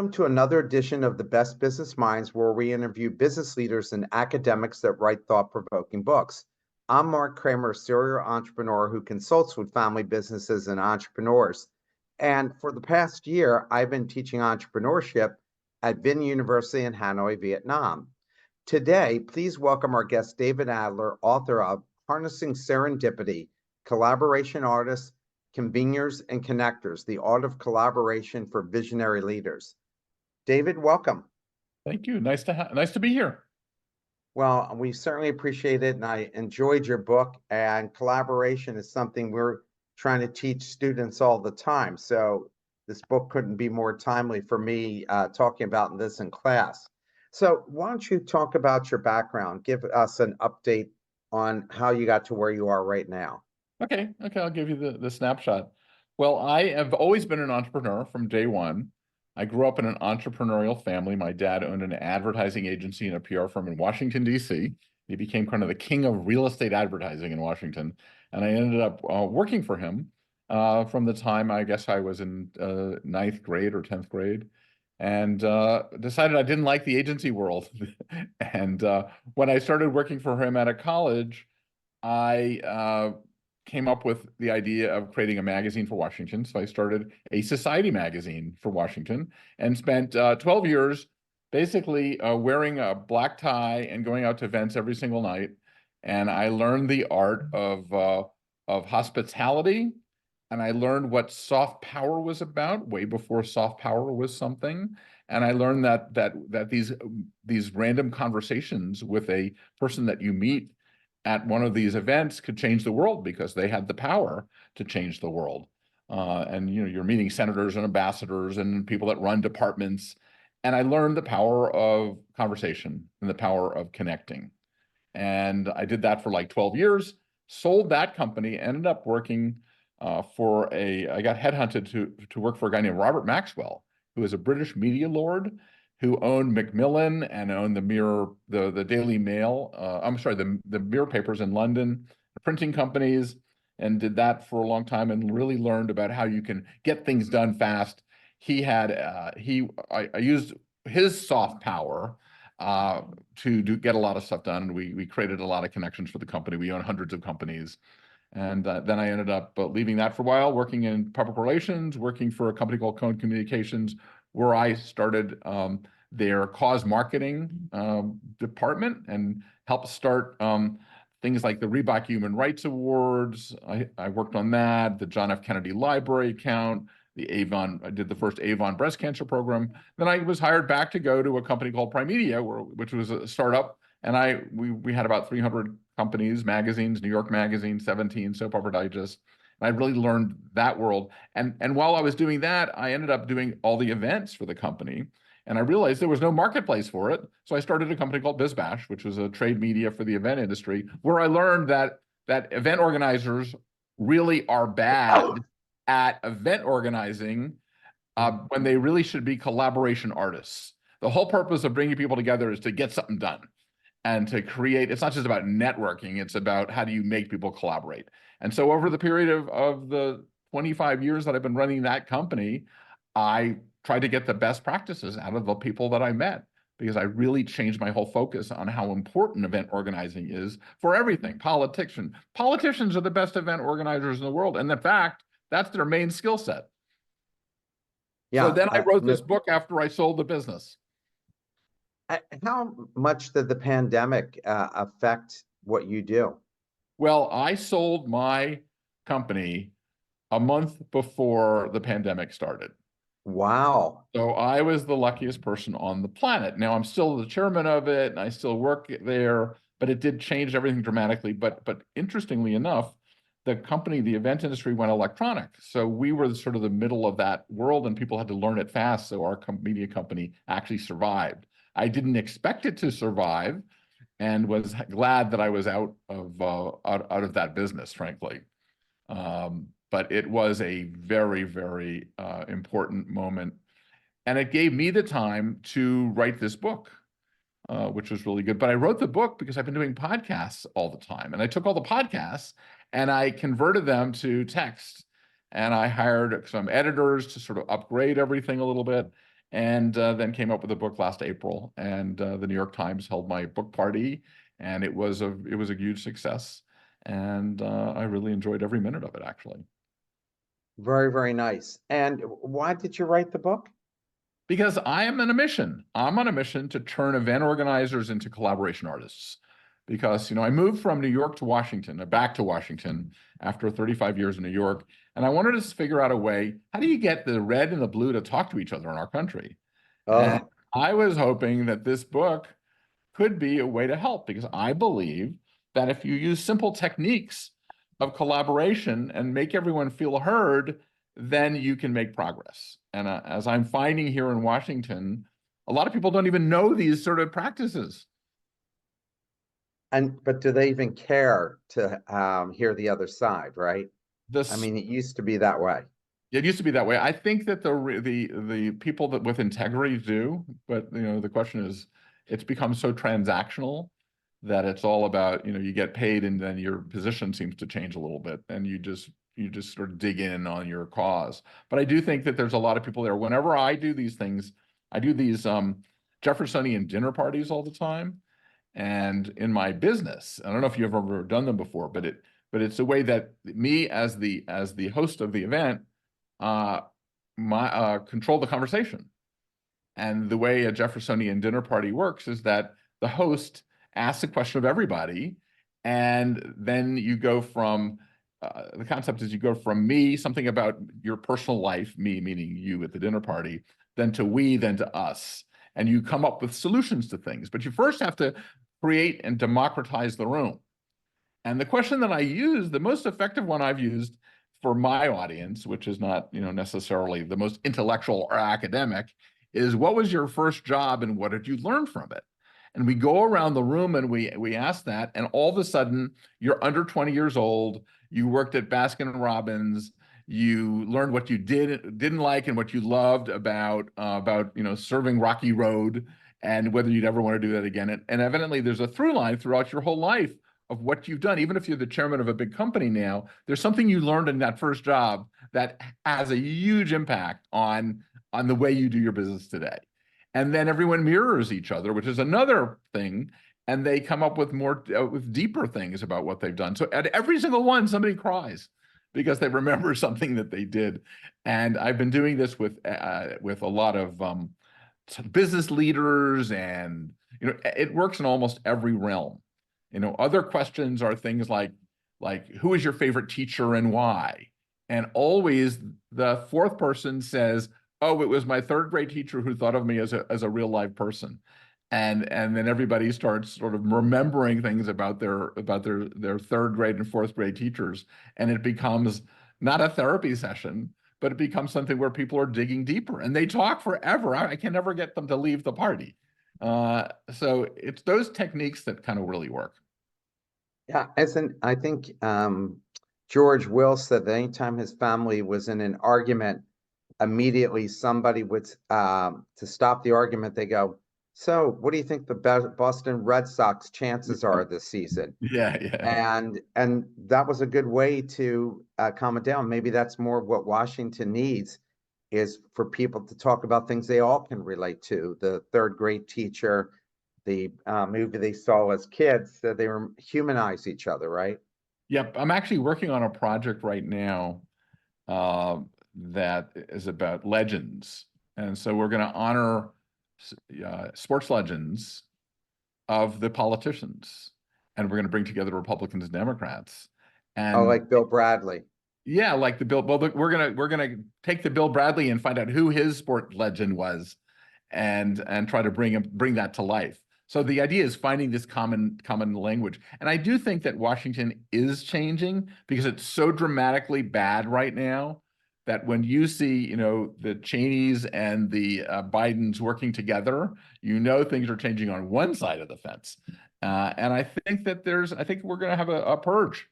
Welcome to another edition of the Best Business Minds, where we interview business leaders and academics that write thought-provoking books. I'm Marc Kramer, a serial entrepreneur who consults with family businesses and entrepreneurs. And for the past year, I've been teaching entrepreneurship at Vinh University in Hanoi, Vietnam. Today, please welcome our guest, David Adler, author of Harnessing Serendipity, Collaboration Artists, Conveners and Connectors, the Art of Collaboration for Visionary Leaders. David, welcome. Thank you. Nice to be here. Well, we certainly appreciate it, and I enjoyed your book. And collaboration is something we're trying to teach students all the time. So this book couldn't be more timely for me talking about this in class. So why don't you talk about your background? Give us an update on how you got to where you are right now. Okay, I'll give you the snapshot. Well, I have always been an entrepreneur from day one. I grew up in an entrepreneurial family. My dad owned an advertising agency and a PR firm in Washington, D.C. He became kind of the king of real estate advertising in Washington. And I ended up working for him from the time, I guess I was in ninth grade or 10th grade, and decided I didn't like the agency world. And when I started working for him at a college, I came up with the idea of creating a magazine for Washington. So I started a society magazine for Washington and spent 12 years basically wearing a black tie and going out to events every single night. And I learned the art of hospitality, and I learned what soft power was about way before soft power was something. And I learned that these random conversations with a person that you meet at one of these events could change the world because they had the power to change the world. And you're meeting senators and ambassadors and people that run departments. And I learned the power of conversation and the power of connecting. And I did that for like 12 years, sold that company, ended up working I got headhunted to work for a guy named Robert Maxwell, who is a British media lord, who owned Macmillan and owned the Mirror, the Daily Mail. The Mirror papers in London, the printing companies, and did that for a long time and really learned about how you can get things done fast. I used his soft power to get a lot of stuff done. We created a lot of connections for the company. We own hundreds of companies. And then I ended up leaving that for a while, working in public relations, working for a company called Cone Communications, where I started their cause marketing department and helped start things like the Reebok Human Rights Awards. I worked on that, the John F. Kennedy Library account, I did the first Avon breast cancer program. Then I was hired back to go to a company called Prime Media, which was a startup. And we had about 300 companies, magazines, New York Magazine, 17, Soap Opera Digest. And I really learned that world. And while I was doing that, I ended up doing all the events for the company. And I realized there was no marketplace for it. So I started a company called BizBash, which was a trade media for the event industry, where I learned that event organizers really are bad at event organizing when they really should be collaboration artists. The whole purpose of bringing people together is to get something done and to create. It's not just about networking, it's about how do you make people collaborate. And so over the period of the 25 years that I've been running that company, I tried to get the best practices out of the people that I met, because I really changed my whole focus on how important event organizing is for everything. Politicians are the best event organizers in the world. And in fact, that's their main skill set. Yeah. So then I wrote this book after I sold the business. How much did the pandemic affect what you do? Well, I sold my company a month before the pandemic started. Wow. So I was the luckiest person on the planet. Now I'm still the chairman of it and I still work there, but it did change everything dramatically. But interestingly enough, the event industry went electronic. So we were sort of the middle of that world and people had to learn it fast. So our media company actually survived. I didn't expect it to survive and was glad that I was out of that business, frankly. But it was a very, very important moment. And it gave me the time to write this book, which was really good. But I wrote the book because I've been doing podcasts all the time. And I took all the podcasts and I converted them to text. And I hired some editors to sort of upgrade everything a little bit. and then came up with a book last April. And the New York Times held my book party, and it was a huge success. And I really enjoyed every minute of it, actually. Very, very nice. And why did you write the book? Because I am on a mission. I'm on a mission to turn event organizers into collaboration artists. Because, I moved from New York to Washington, back to Washington after 35 years in New York. And I wanted to figure out a way, how do you get the red and the blue to talk to each other in our country? And Oh, I was hoping that this book could be a way to help, because I believe that if you use simple techniques of collaboration and make everyone feel heard, then you can make progress. And as I'm finding here in Washington, a lot of people don't even know these sort of practices. but do they even care to hear the other side, right? I This mean, it used to be that way. It used to be that way. I think that the people that with integrity do, but the question is, it's become so transactional that it's all about, you get paid and then your position seems to change a little bit, and you just sort of dig in on your cause. But I do think that there's a lot of people there. Whenever I do these things, I do these Jeffersonian dinner parties all the time. And in my business, I don't know if you've ever done them before, but it's a way that me as the host of the event, uh, control the conversation. And the way a Jeffersonian dinner party works is that the host asks a question of everybody, and then you go from the concept is you go from me, something about your personal life, me meaning you at the dinner party, then to we, then to us. And you come up with solutions to things. But you first have to create and democratize the room. And the question that I use, the most effective one I've used for my audience, which is not, necessarily the most intellectual or academic, is what was your first job and what did you learn from it? And we go around the room and we ask that, and all of a sudden you're under 20 years old, you worked at Baskin and Robbins, you learned what you didn't like and what you loved about serving Rocky Road, and whether you'd ever want to do that again. And evidently there's a through line throughout your whole life of what you've done. Even if you're the chairman of a big company now, there's something you learned in that first job that has a huge impact on the way you do your business today. And then everyone mirrors each other, which is another thing, and they come up with more with deeper things about what they've done. So at every single one, somebody cries because they remember something that they did. And I've been doing this with a lot of business leaders, and it works in almost every realm. Other questions are things like who is your favorite teacher and why? And always the fourth person says, "Oh, it was my third grade teacher who thought of me as a real live person." And then everybody starts sort of remembering things about their third grade and fourth grade teachers, and it becomes not a therapy session, but it becomes something where people are digging deeper and they talk forever. I can never get them to leave the party. So it's those techniques that kind of really work. Yeah, I think George Will said that anytime his family was in an argument, immediately somebody would to stop the argument, they go, "So, what do you think the Boston Red Sox chances are this season?" Yeah, yeah. And that was a good way to calm it down. Maybe that's more what Washington needs, is for people to talk about things they all can relate to. The third grade teacher, the movie they saw as kids, so they humanize each other, right? Yep. I'm actually working on a project right now uh, that is about legends. And so we're going to honor sports legends of the politicians. And we're going to bring together Republicans and Democrats. Oh, And like Bill Bradley. yeah, like the Bill, well, we're gonna take the Bill Bradley and find out who his sport legend was, and try to bring that to life. So the idea is finding this common language, and I do think that Washington is changing because it's so dramatically bad right now that when you see the Cheneys and the Bidens working together, things are changing on one side of the fence, and I think we're going to have a purge.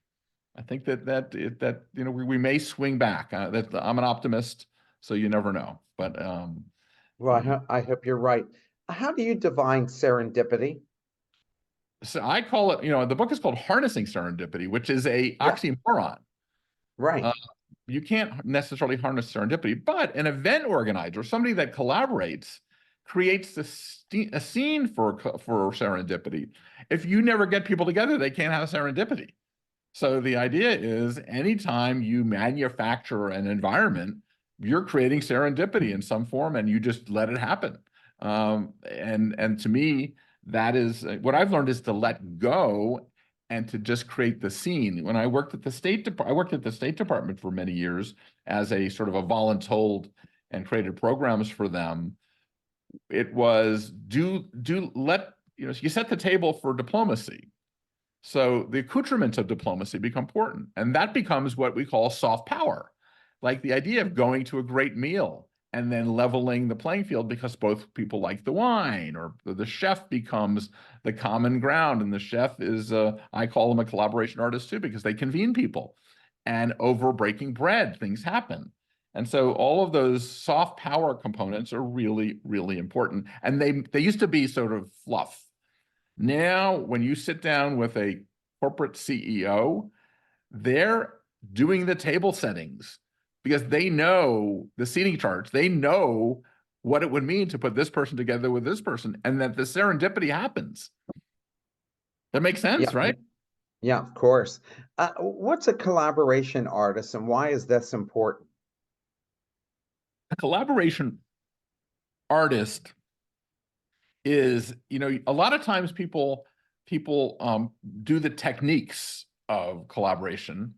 I think that we may swing back. I'm an optimist, so you never know. But Well, I hope you're right. How do you define serendipity? so I call it, the book is called Harnessing Serendipity, which is a Yeah, oxymoron. right. you can't necessarily harness serendipity, but an event organizer, somebody that collaborates, creates a scene for serendipity. If you never get people together, they can't have serendipity. So the idea is anytime you manufacture an environment, you're creating serendipity in some form and you just let it happen. And to me, that is what I've learned is to let go and to just create the scene. When I worked at the State Department, I worked at the State Department for many years as a sort of a voluntold and created programs for them. It was let, you set the table for diplomacy. So the accoutrements of diplomacy become important. And that becomes what we call soft power. Like the idea of going to a great meal and then leveling the playing field because both people like the wine, or the chef becomes the common ground. And the chef is, I call them a collaboration artist too, because they convene people. And over breaking bread, things happen. And so all of those soft power components are really, really important. And they used to be sort of fluff. Now, when you sit down with a corporate CEO, they're doing the table settings because they know the seating charts. They know what it would mean to put this person together with this person, and that the serendipity happens. That makes sense, Yeah, right? yeah, of course. What's a collaboration artist and why is this important? A collaboration artist is, a lot of times people do the techniques of collaboration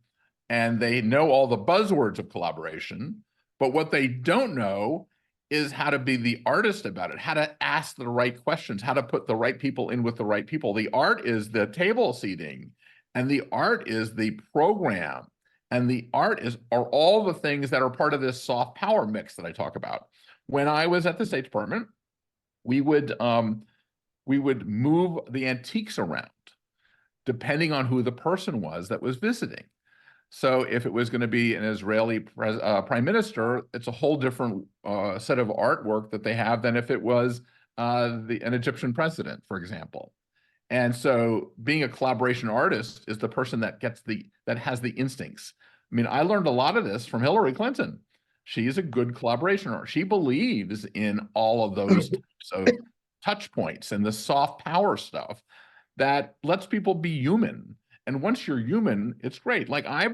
and they know all the buzzwords of collaboration, but what they don't know is how to be the artist about it, how to ask the right questions, how to put the right people in with the right people. The art is the table seating, and the art is the program, and the art are all the things that are part of this soft power mix that I talk about. When I was at the State Department, we would move the antiques around depending on who the person was that was visiting. So if it was going to be an Israeli prime minister, it's a whole different set of artwork that they have than if it was an Egyptian president, for example. And so being a collaboration artist is the person that has the instincts. I mean, I learned a lot of this from Hillary Clinton. She's a good collaboration artist. She believes in all of those types of touch points and the soft power stuff that lets people be human. And once you're human, it's great. Like I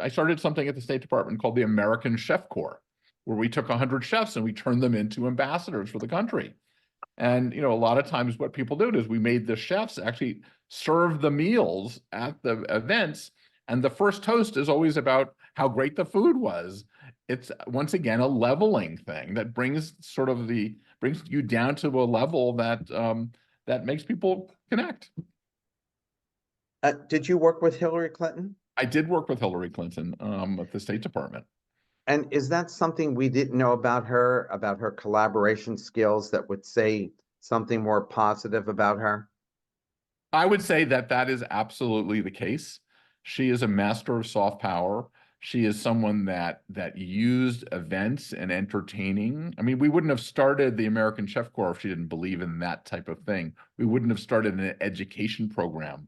started something at the State Department called the American Chef Corps, where we took 100 chefs and we turned them into ambassadors for the country. And, a lot of times what people did is we made the chefs actually serve the meals at the events. And the first toast is always about how great the food was. It's once again a leveling thing that brings you down to a level that makes people connect. Did you work with Hillary Clinton? I did work with Hillary Clinton at the State Department. And is that something we didn't know about her collaboration skills that would say something more positive about her? I would say that is absolutely the case. She is a master of soft power. She is someone that used events and entertaining. I mean, we wouldn't have started the American Chef Corps if she didn't believe in that type of thing. We wouldn't have started an education program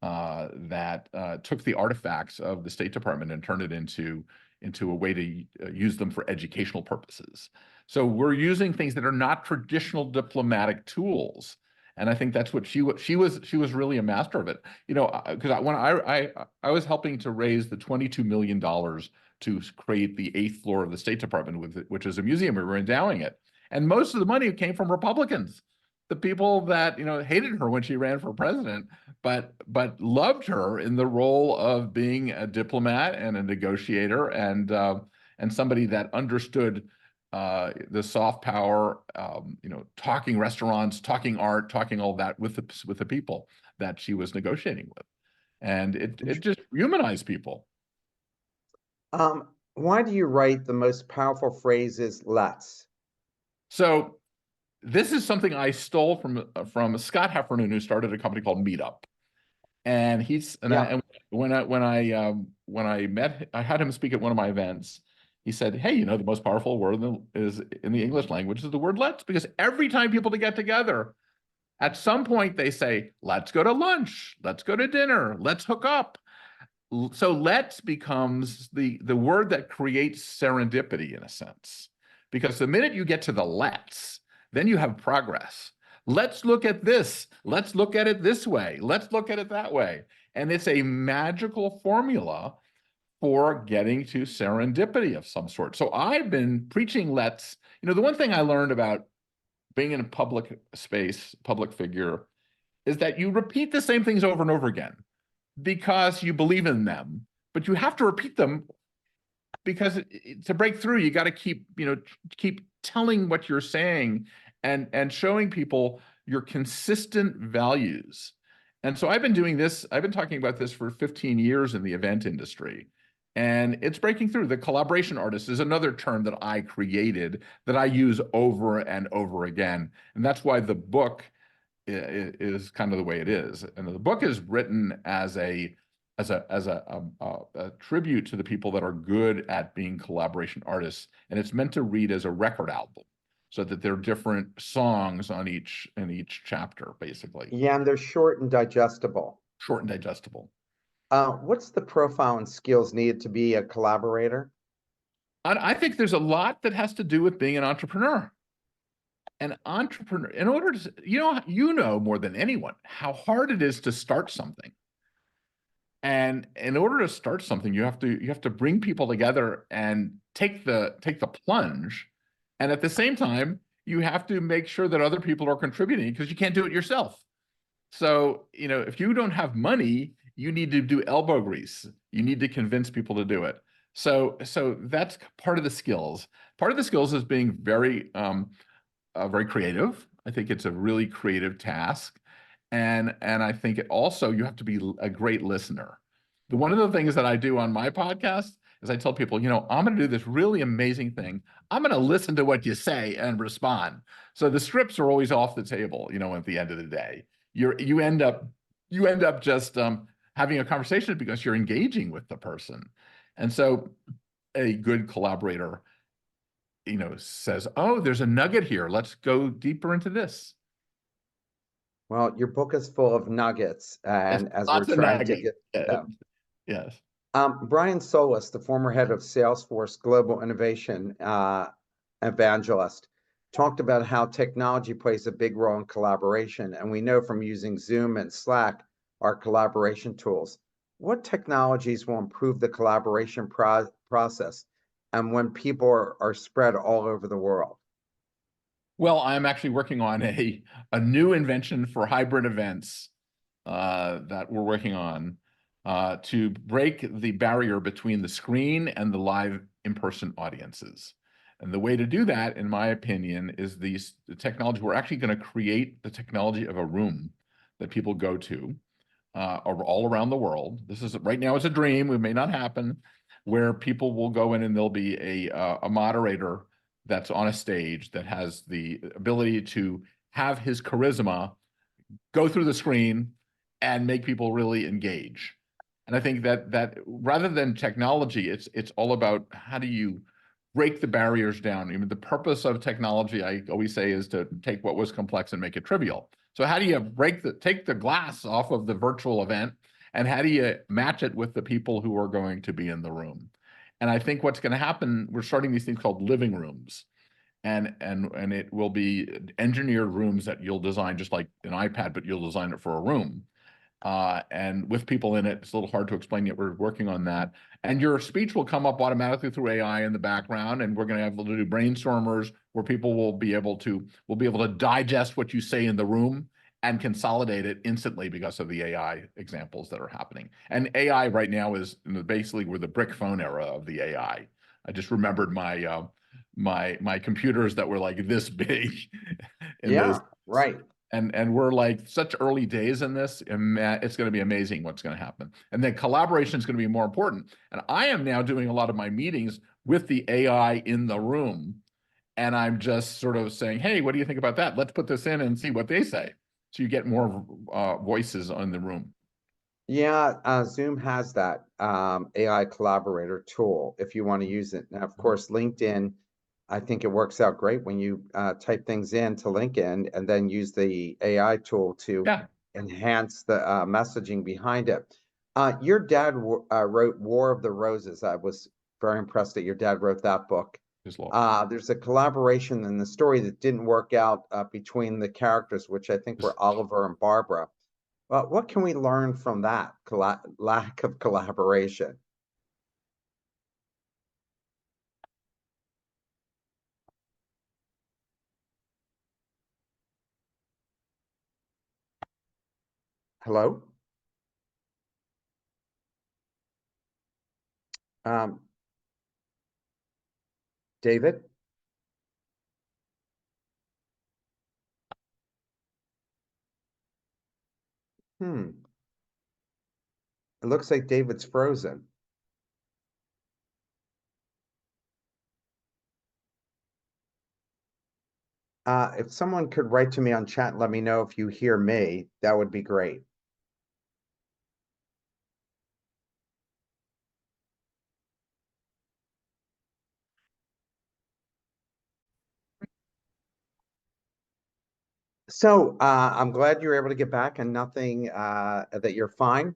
that took the artifacts of the State Department and turned it into a way to use them for educational purposes. So we're using things that are not traditional diplomatic tools. And I think that's what she was really a master of it. Because when I was helping to raise the $22 million to create the 8th floor of the State Department, which is a museum. We were endowing it. And most of the money came from Republicans, the people that, hated her when she ran for president, but loved her in the role of being a diplomat and a negotiator and somebody that understood the soft power, talking restaurants, talking art, talking all that with the people that she was negotiating with. And it just humanized people. Why do you write the most powerful phrase is let's? So this is something I stole from Scott Heffernan, who started a company called Meetup. And when I had him speak at one of my events. He said, hey, the most powerful word is in the English language is the word let's, because every time people get together, at some point they say, let's go to lunch, let's go to dinner, let's hook up. So let's becomes the word that creates serendipity in a sense, because the minute you get to the let's, then you have progress. Let's look at this. Let's look at it this way. Let's look at it that way. And it's a magical formula for getting to serendipity of some sort. So I've been preaching let's, the one thing I learned about being in a public space, public figure, is that you repeat the same things over and over again because you believe in them, but you have to repeat them because to break through, you got to keep telling what you're saying and showing people your consistent values. And so I've been doing this, I've been talking about this for 15 years in the event industry, and it's breaking through. The collaboration artist is another term that I created that I use over and over again. And that's why the book is kind of the way it is. And the book is written as a tribute to the people that are good at being collaboration artists, and it's meant to read as a record album, so that there are different songs in each chapter, basically. Yeah, and they're short and digestible. Short and digestible. What's the profile and skills needed to be a collaborator? I think there's a lot that has to do with being an entrepreneur. An entrepreneur, in order to, you know more than anyone how hard it is to start something. And in order to start something, you have to bring people together and take the plunge. And at the same time, you have to make sure that other people are contributing, because you can't do it yourself. So, if you don't have money, you need to do elbow grease. You need to convince people to do it. So that's part of the skills. Part of the skills is being very creative. I think it's a really creative task. And I think it also, you have to be a great listener. One of the things that I do on my podcast is I tell people, I'm going to do this really amazing thing. I'm going to listen to what you say and respond. So the scripts are always off the table, at the end of the day. You end up just having a conversation because you're engaging with the person. And so a good collaborator, says, oh, there's a nugget here. Let's go deeper into this. Well, your book is full of nuggets, and as we're Lots of trying to nuggets. get them. Yes. Brian Solis, the former head of Salesforce Global Innovation Evangelist, talked about how technology plays a big role in collaboration, and we know from using Zoom and Slack, our collaboration tools. What technologies will improve the collaboration process, and when people are spread all over the world? Well, I'm actually working on a new invention for hybrid events that we're working on to break the barrier between the screen and the live in-person audiences. And the way to do that, in my opinion, is the technology. We're actually going to create the technology of a room that people go to all around the world. This is right now, it's a dream. It may not happen, where people will go in and there'll be a moderator that's on a stage that has the ability to have his charisma go through the screen and make people really engage. And I think that rather than technology, it's all about how do you break the barriers down. I mean, the purpose of technology, I always say, is to take what was complex and make it trivial. So how do you take the glass off of the virtual event, and how do you match it with the people who are going to be in the room? And I think what's going to happen, we're starting these things called living rooms. And it will be engineered rooms that you'll design just like an iPad, but you'll design it for a room. And with people in it, it's a little hard to explain yet. We're working on that. And your speech will come up automatically through AI in the background. And we're going to have to do brainstormers where people will be able to digest what you say in the room and consolidate it instantly because of the AI examples that are happening. And AI right now is basically, we're the brick phone era of the AI. I just remembered my computers that were like this big. Right. And we're like such early days in this. It's going to be amazing what's going to happen. And then collaboration is going to be more important. And I am now doing a lot of my meetings with the AI in the room. And I'm just sort of saying, hey, what do you think about that? Let's put this in and see what they say. So you get more voices in the room. Yeah, Zoom has that AI collaborator tool if you want to use it. Now, of course, LinkedIn, I think it works out great when you type things in to LinkedIn and then use the AI tool to enhance the messaging behind it. Your dad wrote War of the Roses. I was very impressed that your dad wrote that book. His law. There's a collaboration in the story that didn't work out between the characters, which I think were Oliver and Barbara. What can we learn from that lack of collaboration? Hello? Um, David? Hmm. It looks like David's frozen. If someone could write to me on chat and let me know if you hear me, that would be great. So I'm glad you were able to get back and nothing that you're fine.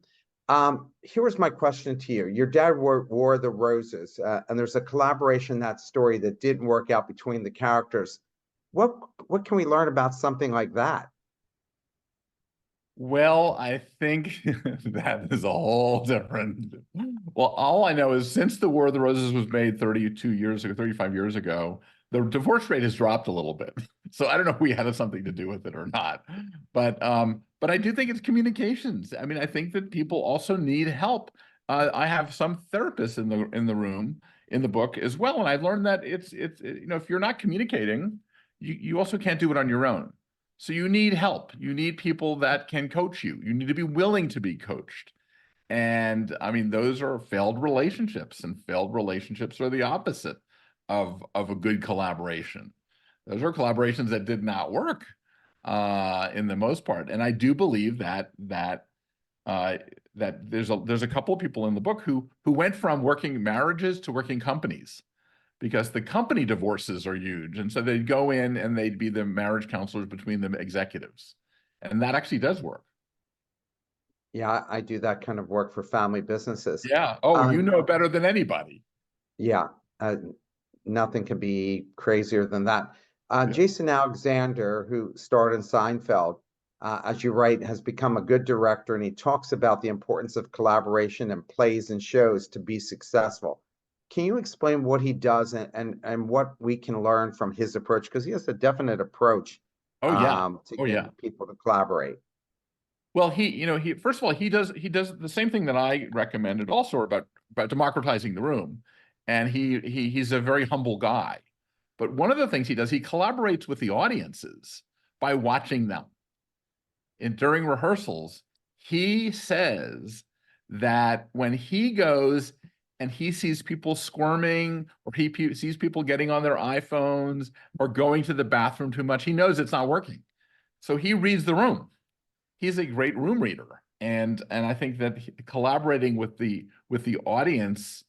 Here was my question to you. Your dad wore the roses, and there's a collaboration in that story that didn't work out between the characters. What can we learn about something like that? Well, I think that is a whole different. Well, all I know is since The War of the Roses was made 32 years ago, 35 years ago, the divorce rate has dropped a little bit. So I don't know if we had something to do with it or not. But I do think it's communications. I mean, I think that people also need help. I have some therapists in the room in the book as well, and I've learned that if you're not communicating, you also can't do it on your own. So you need help. You need people that can coach you. You need to be willing to be coached. And I mean, those are failed relationships, and failed relationships are the opposite of a good collaboration. Those are collaborations that did not work in the most part. And I do believe uh, that there's a couple of people in the book who went from working marriages to working companies because the company divorces are huge. And so they'd go in and they'd be the marriage counselors between the executives. And that actually does work. Yeah, I do that kind of work for family businesses. Yeah. Oh, you Um, know better than anybody. yeah, nothing can be crazier than that. Yeah. Jason Alexander, who starred in Seinfeld, as you write, has become a good director, and he talks about the importance of collaboration in plays and shows to be successful. Can you explain what he does and what we can learn from his approach? Because he has a definite approach Oh, yeah. to Oh, yeah. getting people to collaborate. Well, he first of all, he does the same thing that I recommended also about democratizing the room. And he's a very humble guy. But one of the things he does, he collaborates with the audiences by watching them. And during rehearsals, he says that when he goes and he sees people squirming or he sees people getting on their iPhones or going to the bathroom too much, he knows it's not working. So he reads the room. He's a great room reader. And I think that collaborating with the audience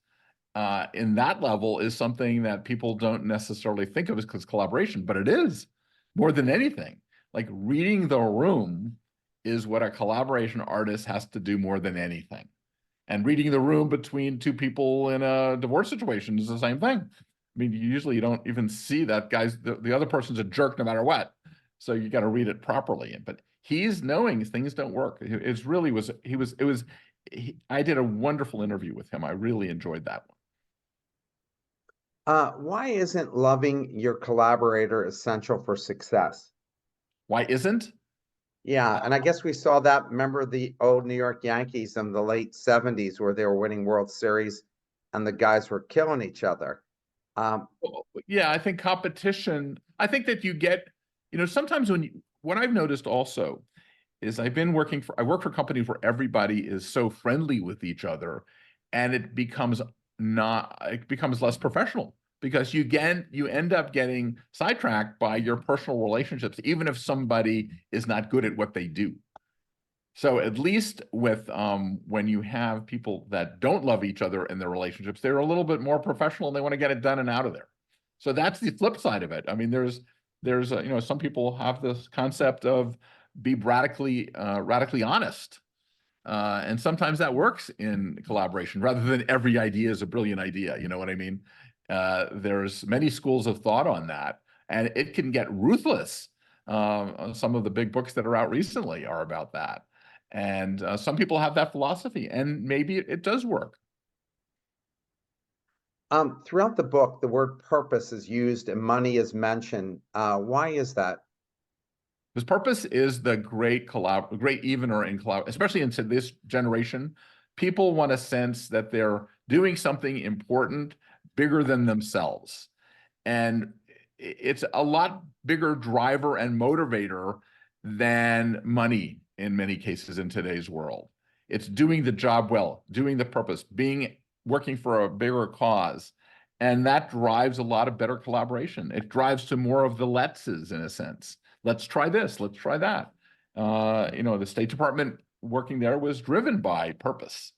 in that level is something that people don't necessarily think of as collaboration, but it is more than anything. Like reading the room is what a collaboration artist has to do more than anything. And reading the room between two people in a divorce situation is the same thing. I mean, you don't even see that the other person's a jerk no matter what. So you got to read it properly. But he's knowing things don't work. It's really was, he was, it was, I did a wonderful interview with him. I really enjoyed that one. Why isn't loving your collaborator essential for success? Why isn't? Yeah, and I guess we saw that. Remember the old New York Yankees in the late 70s where they were winning World Series and the guys were killing each other. Um, Yeah, I think competition, I think that sometimes what I've noticed also is I work for companies where everybody is so friendly with each other and it becomes less professional because you end up getting sidetracked by your personal relationships, even if somebody is not good at what they do. So at least with when you have people that don't love each other in their relationships, they're a little bit more professional and they want to get it done and out of there. So that's the flip side of it. I mean, there's some people have this concept of be radically honest. And sometimes that works in collaboration rather than every idea is a brilliant idea. You know what I mean? There's many schools of thought on that, and it can get ruthless. Some of the big books that are out recently are about that. And some people have that philosophy, and maybe it does work. Throughout the book, the word purpose is used and money is mentioned. Why is that? Because purpose is the great evener in collab, especially into this generation. People want a sense that they're doing something important, bigger than themselves. And it's a lot bigger driver and motivator than money in many cases in today's world. It's doing the job well, doing the purpose, working for a bigger cause. And that drives a lot of better collaboration. It drives to more of the let's in a sense. Let's try this, let's try that. The State Department working there was driven by purpose.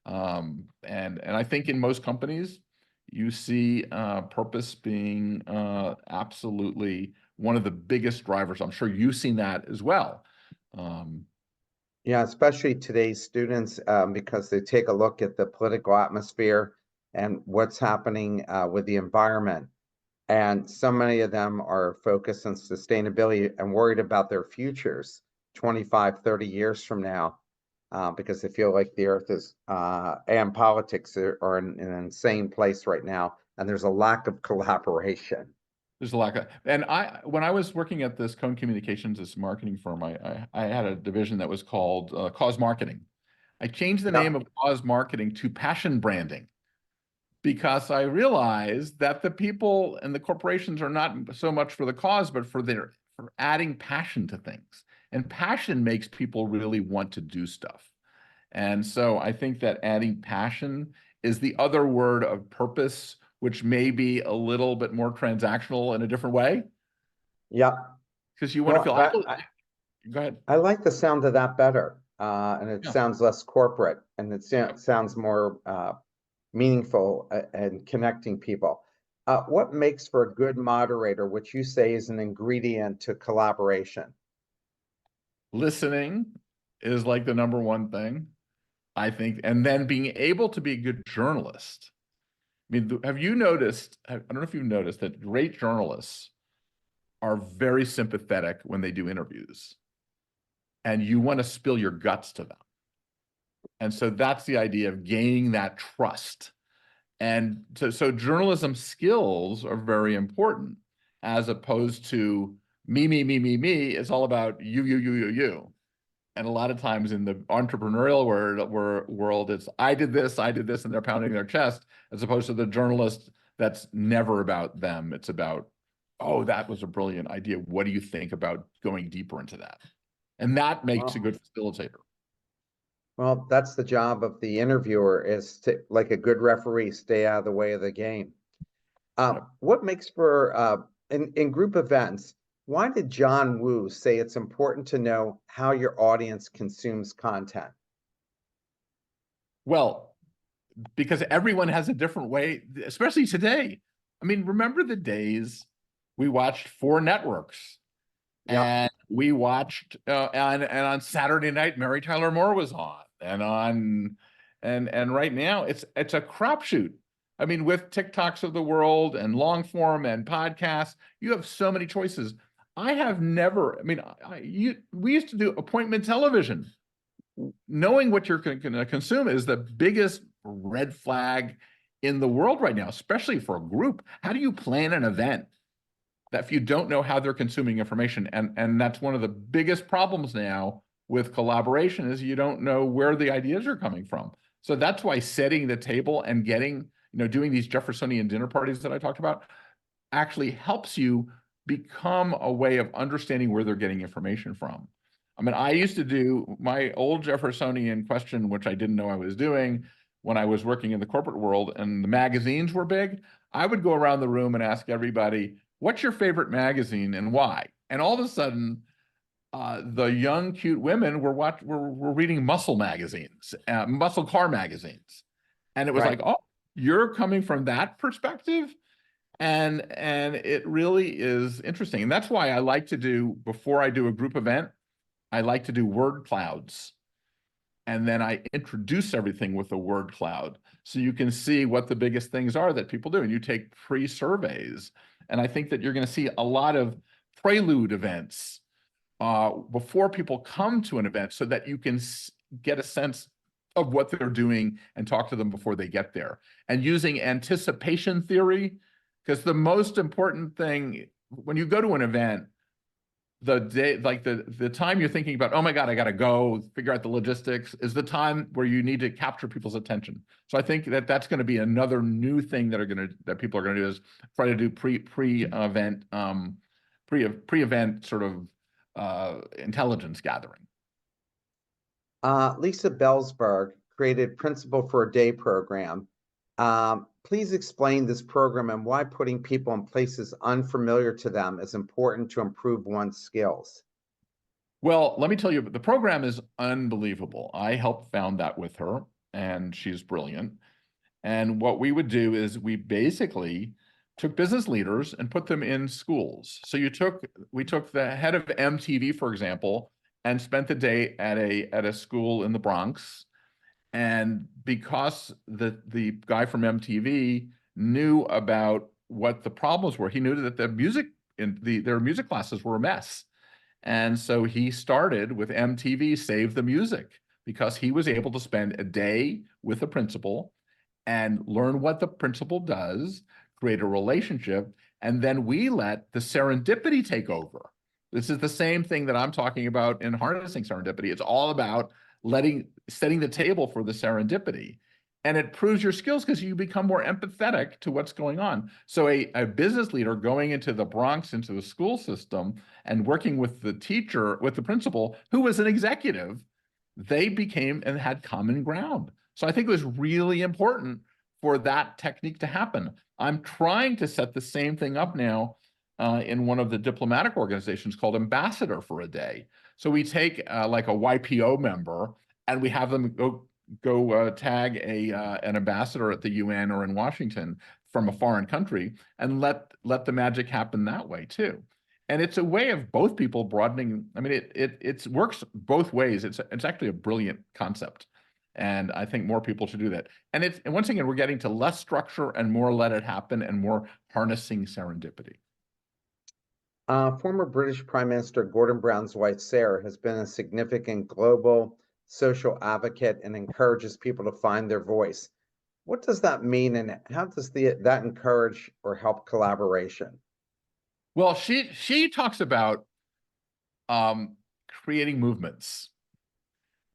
And I think in most companies, you see purpose being absolutely one of the biggest drivers. I'm sure you've seen that as well. Yeah, especially today's students, because they take a look at the political atmosphere and what's happening with the environment. And so many of them are focused on sustainability and worried about their futures 25, 30 years from now, because they feel like the earth is, and politics are in an insane place right now. And there's a lack of collaboration. There's a lack of, and when I was working at this Cone Communications, this marketing firm, I had a division that was called Cause Marketing. I changed the name of Cause Marketing to Passion Branding, because I realized that the people and the corporations are not so much for the cause, but for adding passion to things. And passion makes people really want to do stuff. And so I think that adding passion is the other word of purpose, which may be a little bit more transactional in a different way. Yeah. Because you want to feel, go ahead. I like the sound of that better. And it sounds less corporate and it sounds more meaningful and connecting people. What makes for a good moderator, which you say is an ingredient to collaboration? Listening is like the number one thing, I think, and then being able to be a good journalist. I mean, have you noticed, I don't know if you've noticed that great journalists are very sympathetic when they do interviews, and you want to spill your guts to them. And so that's the idea of gaining that trust. And so journalism skills are very important, as opposed to me. It's all about you. And a lot of times in the entrepreneurial world, it's I did this, and they're pounding their chest, as opposed to the journalist that's never about them. It's about, oh, that was a brilliant idea. What do you think about going deeper into that? And that makes a good facilitator. Well, that's the job of the interviewer, is to, like a good referee, stay out of the way of the game. What makes for, in group events, why did John Woo say it's important to know how your audience consumes content? Well, because everyone has a different way, especially today. I mean, remember the days we watched 4 networks, and we watched and on Saturday night, Mary Tyler Moore was on, and right now it's a crapshoot. I mean, with TikToks of the world and long form and podcasts, you have so many choices. I have never, I mean, we used to do appointment television. Knowing what you're going to consume is the biggest red flag in the world right now, especially for a group. How do you plan an event that if you don't know how they're consuming information? And that's one of the biggest problems now with collaboration, is you don't know where the ideas are coming from. So that's why setting the table and doing these Jeffersonian dinner parties that I talked about actually helps you become a way of understanding where they're getting information from. I mean, I used to do my old Jeffersonian question, which I didn't know I was doing when I was working in the corporate world and the magazines were big. I would go around the room and ask everybody, what's your favorite magazine and why? And all of a sudden, the young, cute women were reading muscle magazines, muscle car magazines. And it was like, oh, you're coming from that perspective? And it really is interesting. And that's why I like to do, before I do a group event, I like to do word clouds. and then I introduce everything with a word cloud. So you can see what the biggest things are that people do. And you take pre-surveys. And I think that you're going to see a lot of prelude events before people come to an event so that you can get a sense of what they're doing and talk to them before they get there. And using anticipation theory, because the most important thing when you go to an event, the day, like the time you're thinking about, oh my God, I got to go figure out the logistics, is the time where you need to capture people's attention. So I think that that's going to be another new thing that people are going to do, is try to do pre-event sort of intelligence gathering. Lisa Bellsberg created Principal for a Day program. Please explain this program and why putting people in places unfamiliar to them is important to improve one's skills. Well, let me tell you, the program is unbelievable. I helped found that with her, and she's brilliant. And what we would do is we basically took business leaders and put them in schools. So we took the head of MTV, for example, and spent the day at a school in the Bronx. And because the guy from MTV knew about what the problems were, he knew that their music classes were a mess. And so he started with MTV Save the Music, because he was able to spend a day with the principal and learn what the principal does, create a relationship, and then we let the serendipity take over. This is the same thing that I'm talking about in harnessing serendipity. It's all about setting the table for the serendipity. And it proves your skills because you become more empathetic to what's going on. So a business leader going into the Bronx, into the school system, and working with the teacher, with the principal, who was an executive, they became and had common ground. So I think it was really important for that technique to happen. I'm trying to set the same thing up now in one of the diplomatic organizations called Ambassador for a Day. So we take like a YPO member and we have them go tag an ambassador at the UN or in Washington from a foreign country, and let the magic happen that way too. And it's a way of both people broadening. I mean, it works both ways. It's actually a brilliant concept. And I think more people should do that. And once again, we're getting to less structure and more let it happen and more harnessing serendipity. Former British Prime Minister Gordon Brown's wife, Sarah, has been a significant global social advocate and encourages people to find their voice. What does that mean, and how does that encourage or help collaboration? Well, she talks about creating movements.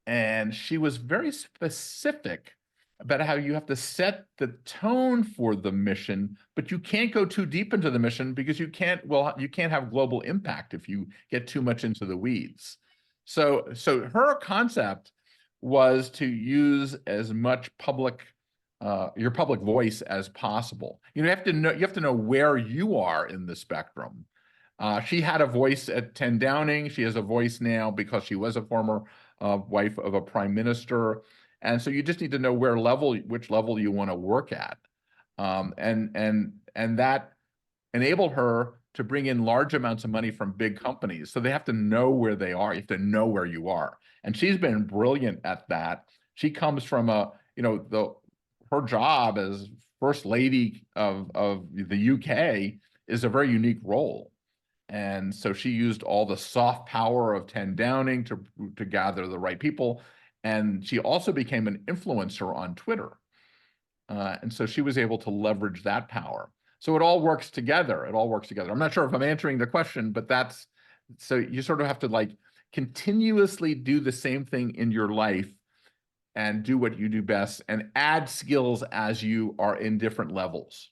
And she was very specific about how you have to set the tone for the mission, but you can't go too deep into the mission because you can't have global impact if you get too much into the weeds. So her concept was to use as much your public voice as possible. You have to know where you are in the spectrum. She had a voice at 10 Downing. She has a voice now because she was a former wife of a prime minister. And so you just need to know which level you want to work at. And that enabled her to bring in large amounts of money from big companies. So they have to know where they are. You have to know where you are. And she's been brilliant at that. She comes from her job as First Lady of the UK is a very unique role. And so she used all the soft power of 10 Downing to gather the right people. And she also became an influencer on Twitter. And so she was able to leverage that power. So it all works together. It all works together. I'm not sure if I'm answering the question, but so you sort of have to continuously do the same thing in your life and do what you do best and add skills as you are in different levels.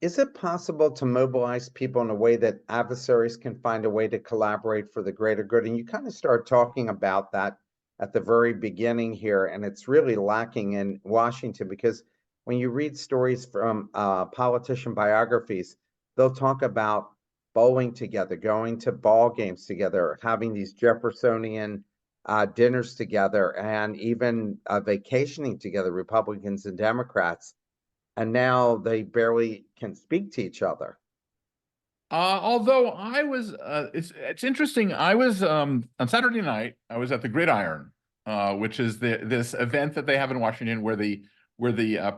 Is it possible to mobilize people in a way that adversaries can find a way to collaborate for the greater good? And you kind of start talking about that at the very beginning here, and it's really lacking in Washington because when you read stories from politician biographies, they'll talk about bowling together, going to ball games together, having these Jeffersonian dinners together, and even vacationing together, Republicans and Democrats. And now they barely can speak to each other. Although it's interesting. I was on Saturday night, I was at the Gridiron which is this event that they have in Washington where the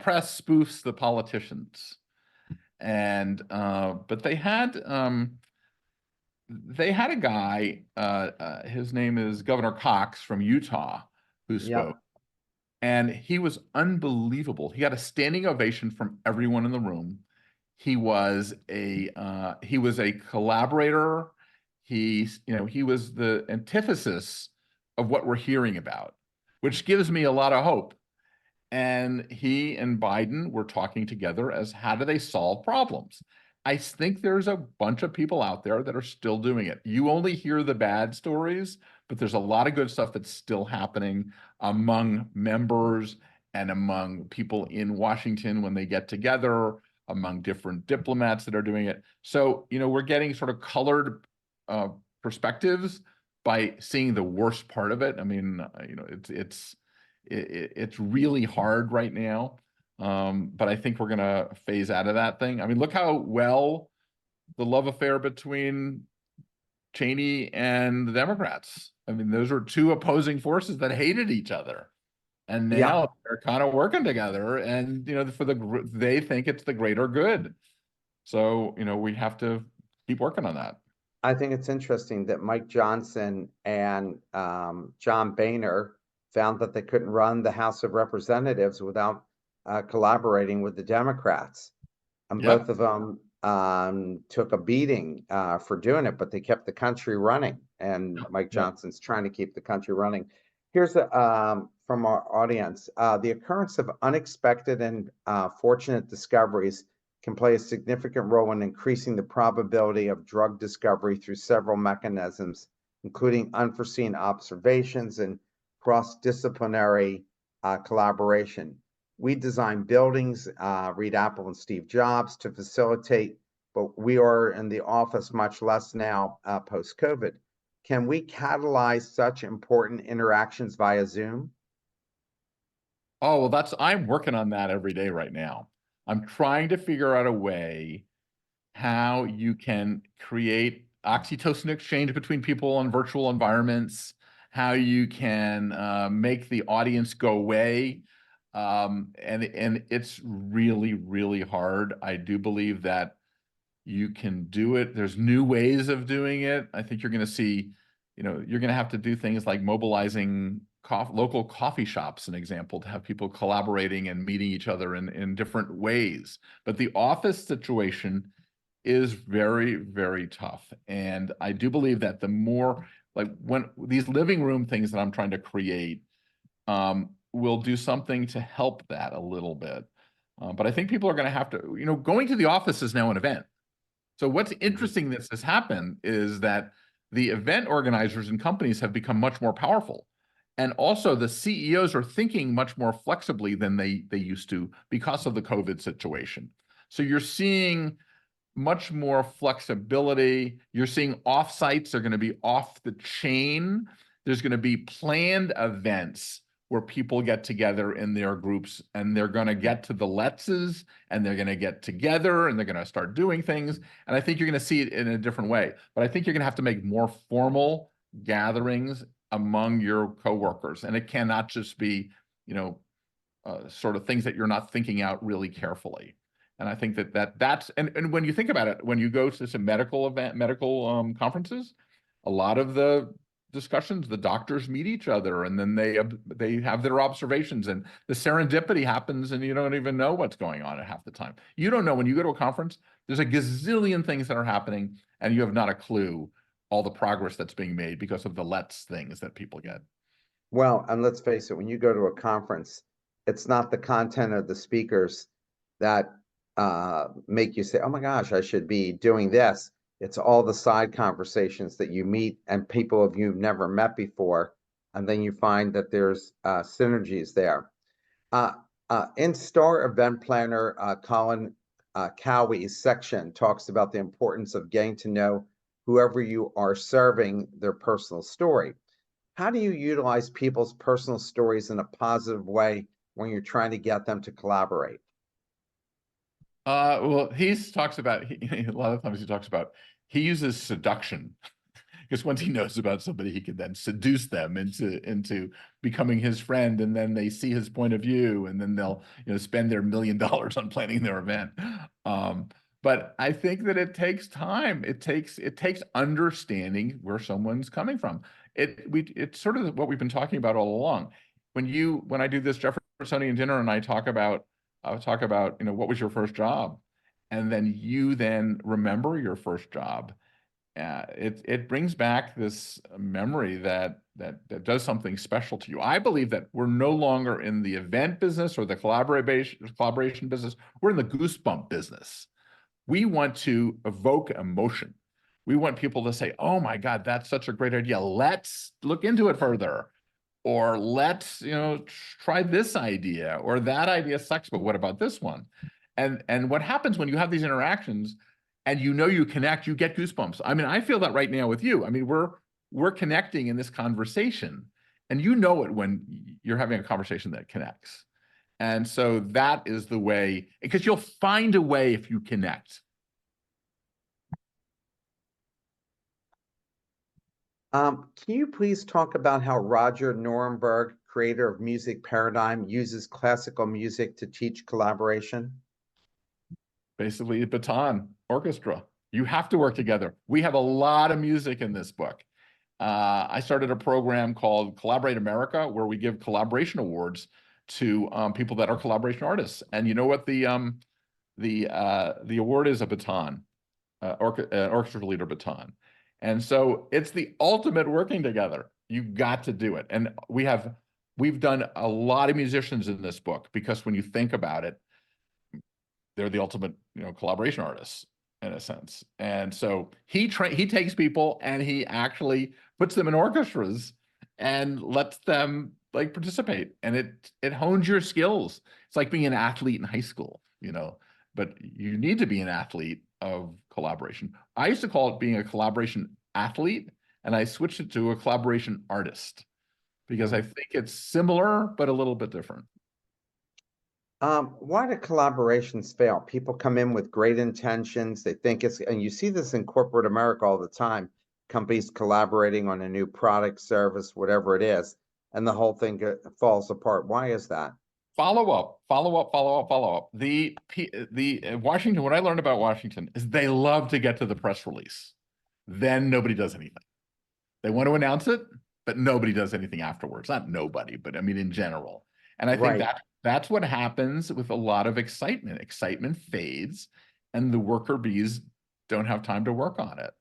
press spoofs the politicians. And but they had a guy, his name is Governor Cox from Utah, who Yeah. spoke, and he was unbelievable. He got a standing ovation from everyone in the room. He was a collaborator. He was the antithesis of what we're hearing about, which gives me a lot of hope. And he and Biden were talking together as how do they solve problems. I think there's a bunch of people out there that are still doing it. You only hear the bad stories, but there's a lot of good stuff that's still happening among members and among people in Washington when they get together, among different diplomats that are doing it. So, we're getting sort of colored perspectives by seeing the worst part of it. I mean, it's really hard right now. But I think we're going to phase out of that thing. I mean, look how well the love affair between Cheney and the Democrats. I mean, those were two opposing forces that hated each other. And Yeah. now they're kind of working together, and they think it's the greater good. So, we have to keep working on that. I think it's interesting that Mike Johnson and John Boehner found that they couldn't run the House of Representatives without collaborating with the Democrats. And Yep. both of them took a beating for doing it, but they kept the country running. And Mike Yep. Johnson's trying to keep the country running. Here's from our audience. The occurrence of unexpected and fortunate discoveries can play a significant role in increasing the probability of drug discovery through several mechanisms, including unforeseen observations and cross-disciplinary collaboration. We design buildings, read Apple and Steve Jobs, to facilitate, but we are in the office much less now post-COVID. Can we catalyze such important interactions via Zoom? Oh, well, I'm working on that every day right now. I'm trying to figure out a way how you can create oxytocin exchange between people in virtual environments, how you can make the audience go away. And it's really, really hard. I do believe that you can do it. There's new ways of doing it. I think you're going to see, you're going to have to do things like mobilizing local coffee shops, an example, to have people collaborating and meeting each other in different ways. But the office situation is very, very tough. And I do believe that the more, like, when these living room things that I'm trying to create will do something to help that a little bit. But I think people are going to have to, going to the office is now an event. So what's interesting that has happened is that the event organizers and companies have become much more powerful. And also the CEOs are thinking much more flexibly than they used to because of the COVID situation. So you're seeing much more flexibility. You're seeing offsites are going to be off the chain. There's going to be planned events where people get together in their groups, and they're going to get to the Letzes, and they're going to get together, and they're going to start doing things. And I think you're going to see it in a different way. But I think you're going to have to make more formal gatherings among your coworkers. And it cannot just be, sort of things that you're not thinking out really carefully. And I think that's and when you think about it, when you go to some medical conferences, a lot of the discussions, the doctors meet each other, and then they have their observations, and the serendipity happens, and you don't even know what's going on at half the time. You don't know when you go to a conference, there's a gazillion things that are happening, and you have not a clue all the progress that's being made because of the let's things that people get. Well, and let's face it, when you go to a conference, it's not the content of the speakers that make you say, oh my gosh, I should be doing this. It's all the side conversations that you meet and people you've never met before. And then you find that there's synergies there. In Star Event Planner, Colin Cowie's section talks about the importance of getting to know whoever you are serving, their personal story. How do you utilize people's personal stories in a positive way when you're trying to get them to collaborate? Well, he talks about a lot of times he talks about he uses seduction because once he knows about somebody, he can then seduce them into becoming his friend, and then they see his point of view, and then they'll spend their $1 million on planning their event. But I think that it takes time. It takes understanding where someone's coming from. It's sort of what we've been talking about all along. When I do this Jeffersonian dinner and I talk about what was your first job, and then you then remember your first job. It brings back this memory that does something special to you. I believe that we're no longer in the event business or the collaboration business. We're in the goosebump business. We want to evoke emotion. We want people to say, "Oh my God, that's such a great idea. Let's look into it further." Or let's, try this idea, or that idea sucks, but what about this one? And what happens when you have these interactions and you connect, you get goosebumps. I mean, I feel that right now with you. I mean, we're connecting in this conversation, and you know it when you're having a conversation that connects. And so that is the way, because you'll find a way if you connect. Can you please talk about how Roger Nuremberg, creator of Music Paradigm, uses classical music to teach collaboration? Basically, a baton orchestra. You have to work together. We have a lot of music in this book. I started a program called Collaborate America, where we give collaboration awards to people that are collaboration artists. And you know what the award is? A baton, orchestra leader baton. And so it's the ultimate working together. You've got to do it. And we've done a lot of musicians in this book, because when you think about it, they're the ultimate, collaboration artists in a sense. And so he takes people and he actually puts them in orchestras and lets them participate. And it hones your skills. It's like being an athlete in high school, but you need to be an athlete of collaboration. I used to call it being a collaboration athlete, and I switched it to a collaboration artist, because I think it's similar, but a little bit different. Why do collaborations fail? People come in with great intentions. They think and you see this in corporate America all the time, companies collaborating on a new product, service, whatever it is, and the whole thing falls apart. Why is that? Follow up. The Washington, what I learned about Washington is they love to get to the press release. Then nobody does anything. They want to announce it, but nobody does anything afterwards. Not nobody, but I mean in general. And I think that's what happens with a lot of excitement. Excitement fades, and the worker bees don't have time to work on it.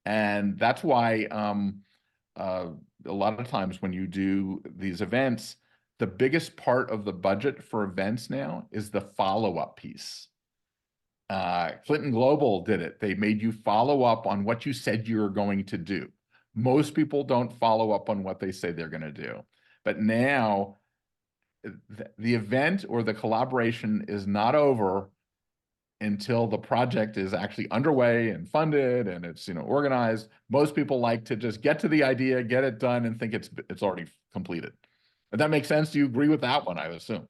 And that's why a lot of times when you do these events, the biggest part of the budget for events now is the follow-up piece. Clinton Global did it. They made you follow up on what you said you were going to do. Most people don't follow up on what they say they're going to do. But now the event or the collaboration is not over until the project is actually underway and funded and it's organized. Most people like to just get to the idea, get it done, and think it's already completed. Does that make sense? Do you agree with that one, I assume?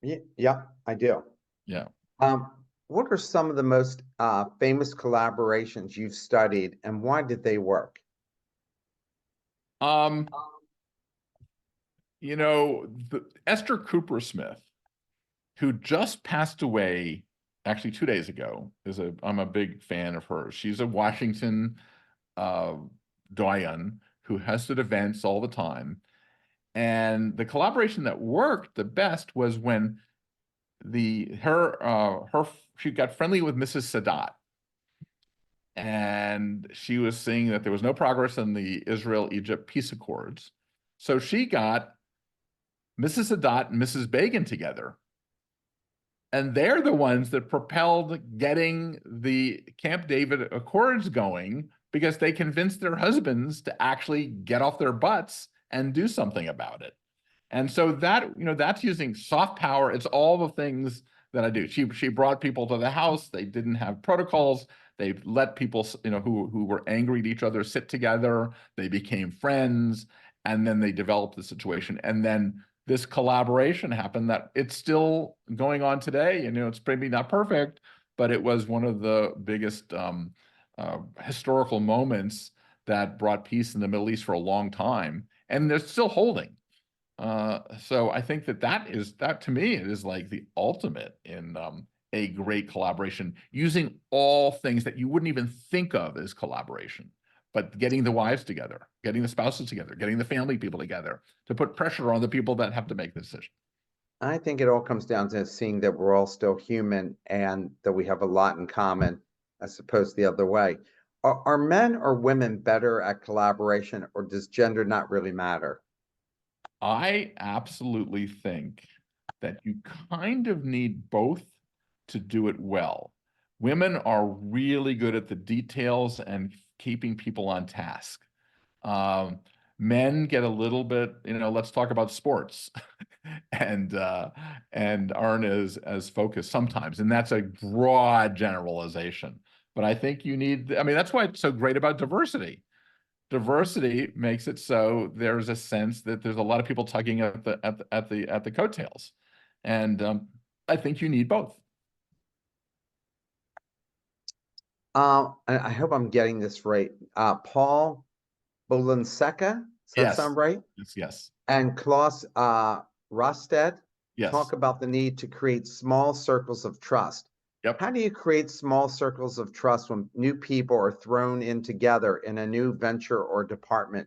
Yeah, I do. Yeah. What are some of the most famous collaborations you've studied, and why did they work? Esther Cooper Smith, who just passed away actually 2 days ago, I'm a big fan of hers. She's a Washington doyen who hosted events all the time. And the collaboration that worked the best was when she got friendly with Mrs. Sadat. And she was seeing that there was no progress in the Israel-Egypt peace accords. So she got Mrs. Sadat and Mrs. Begin together. And they're the ones that propelled getting the Camp David Accords going, because they convinced their husbands to actually get off their butts and do something about it. And so that's using soft power. It's all the things that I do. She brought people to the house. They didn't have protocols. They let people, who were angry at each other sit together. They became friends, and then they developed the situation. And then this collaboration happened that it's still going on today. It's maybe not perfect, but it was one of the biggest historical moments that brought peace in the Middle East for a long time, and they're still holding. So I think that to me, it is like the ultimate in a great collaboration, using all things that you wouldn't even think of as collaboration, but getting the wives together, getting the spouses together, getting the family people together to put pressure on the people that have to make the decision. I think it all comes down to seeing that we're all still human and that we have a lot in common as opposed to the other way. Are men or women better at collaboration, or does gender not really matter? I absolutely think that you kind of need both to do it well. Women are really good at the details and keeping people on task. Um, Men get a little bit, let's talk about sports, and aren't as focused sometimes, and that's a broad generalization. But I think you need, I mean, that's why it's so great about diversity. Diversity makes it so there's a sense that there's a lot of people tugging at the coattails, and I think you need both. I hope I'm getting this right. Paul Bolenseca, does that Yes, sound right? yes, yes, And Klaus Rosted talk yes. about the need to create small circles of trust. Yep. How do you create small circles of trust when new people are thrown in together in a new venture or department?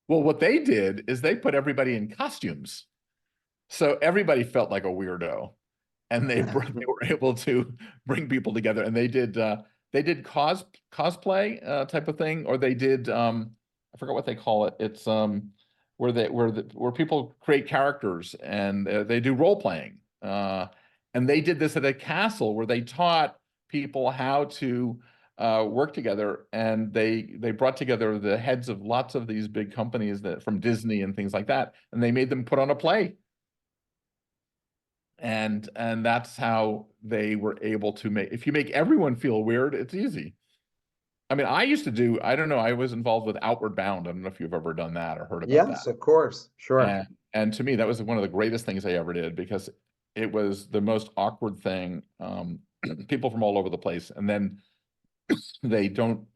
Well, what they did is they put everybody in costumes, so everybody felt like a weirdo, and they were able to bring people together, and they did cosplay type of thing, or they did I forgot what they call it. It's where people create characters, and they do role playing, and they did this at a castle where they taught people how to work together, and they brought together the heads of lots of these big companies that from Disney and things like that, and they made them put on a play, and that's how they were able to make, if you make everyone feel weird, it's easy. I mean, I don't know, I was involved with Outward Bound. I don't know if you've ever done that or heard about that. Yes, of course. Sure. And to me, that was one of the greatest things I ever did, because it was the most awkward thing. People from all over the place, and then they don't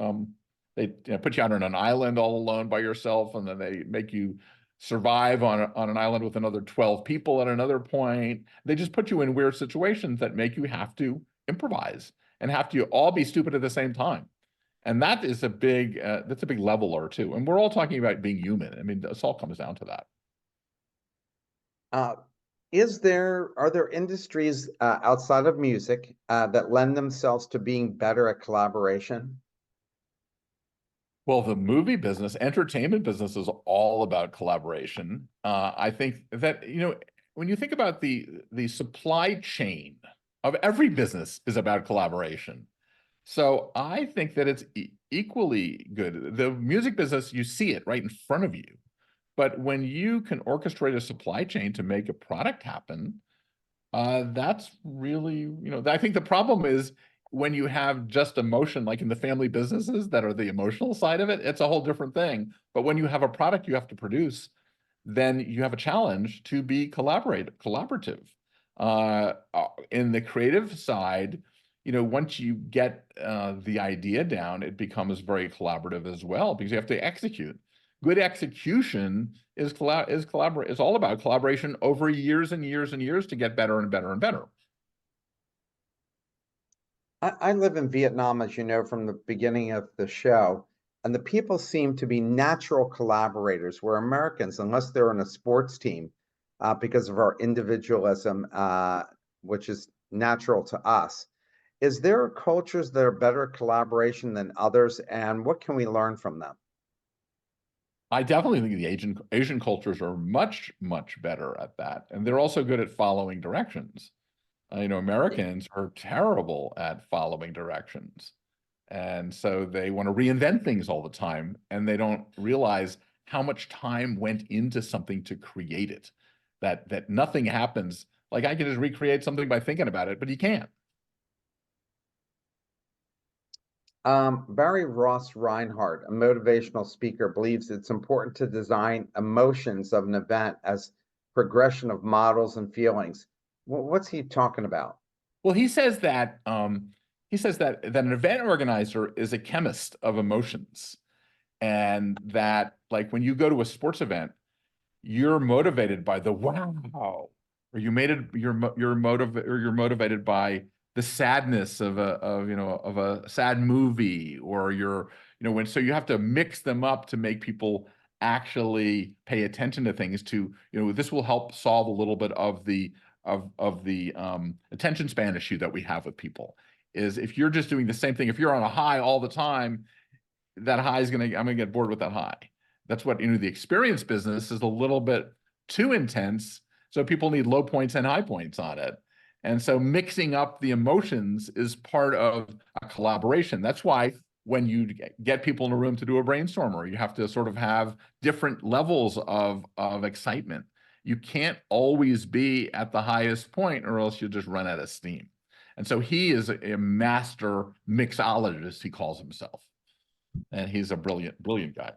they put you out on an island all alone by yourself, and then they make you survive on an island with another 12 people at another point. They just put you in weird situations that make you have to improvise and have to all be stupid at the same time. And that is that's a big leveler too. And we're all talking about being human. I mean, this all comes down to that. Uh, are there industries outside of music that lend themselves to being better at collaboration? Well, the movie business, entertainment business is all about collaboration. I think that, when you think about the supply chain of every business is about collaboration. So I think that it's equally good. The music business, you see it right in front of you. But when you can orchestrate a supply chain to make a product happen, that's really, I think the problem is when you have just emotion, like in the family businesses that are the emotional side of it, it's a whole different thing. But when you have a product you have to produce, then you have a challenge to be collaborative. In the creative side, once you get the idea down, it becomes very collaborative as well, because you have to execute. Good execution is all about collaboration over years and years and years to get better and better and better. I live in Vietnam, as you know, from the beginning of the show, and the people seem to be natural collaborators, where Americans, unless they're on a sports team, because of our individualism, which is natural to us. Is there cultures that are better at collaboration than others, and what can we learn from them? I definitely think the Asian cultures are much, much better at that. And they're also good at following directions. Americans are terrible at following directions. And so they want to reinvent things all the time, and they don't realize how much time went into something to create it. That nothing happens. Like, I can just recreate something by thinking about it, but you can't. Barry Ross Reinhardt, a motivational speaker, believes it's important to design emotions of an event as progression of models and feelings. What's he talking about? Well, he says that an event organizer is a chemist of emotions. And that, like, when you go to a sports event, you're motivated by the wow, or you made it, you're motivated by the sadness of a sad movie, or when, so you have to mix them up to make people actually pay attention to things. This will help solve a little bit of the attention span issue that we have with people. Is if you're just doing the same thing, if you're on a high all the time, that high is I'm gonna get bored with that high. That's what, the experience business is a little bit too intense. So people need low points and high points on it. And so mixing up the emotions is part of a collaboration. That's why when you get people in a room to do a brainstormer, you have to sort of have different levels of excitement. You can't always be at the highest point, or else you'll just run out of steam. And so he is a master mixologist, he calls himself. And he's a brilliant, brilliant guy.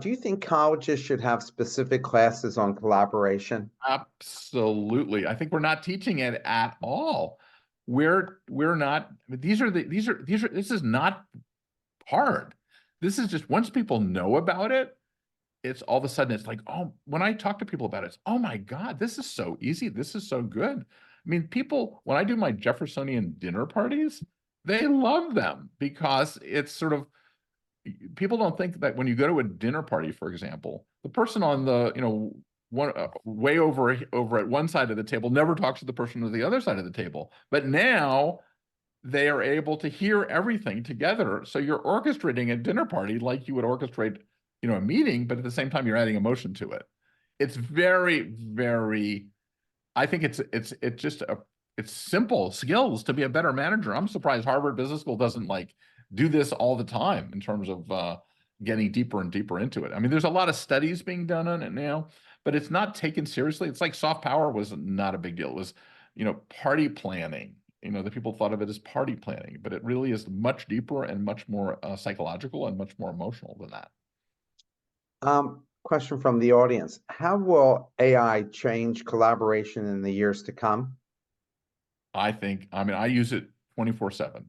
Do you think colleges should have specific classes on collaboration? Absolutely. I think we're not teaching it at all. We're not, this is not hard. This is just, once people know about it, it's all of a sudden, it's like, oh, when I talk to people about it, it's, oh my God, this is so easy. This is so good. I mean, people, when I do my Jeffersonian dinner parties, they love them, because it's sort of, people don't think that when you go to a dinner party, for example, the person on the, one way over at one side of the table never talks to the person on the other side of the table. But now they are able to hear everything together. So you're orchestrating a dinner party like you would orchestrate, a meeting, but at the same time, you're adding emotion to it. It's very, very, I think it's simple skills to be a better manager. I'm surprised Harvard Business School doesn't do this all the time in terms of getting deeper and deeper into it. I mean, there's a lot of studies being done on it now, but it's not taken seriously. It's like soft power was not a big deal. It was, party planning. The people thought of it as party planning, but it really is much deeper and much more psychological and much more emotional than that. Question from the audience. How will AI change collaboration in the years to come? I use it 24/7.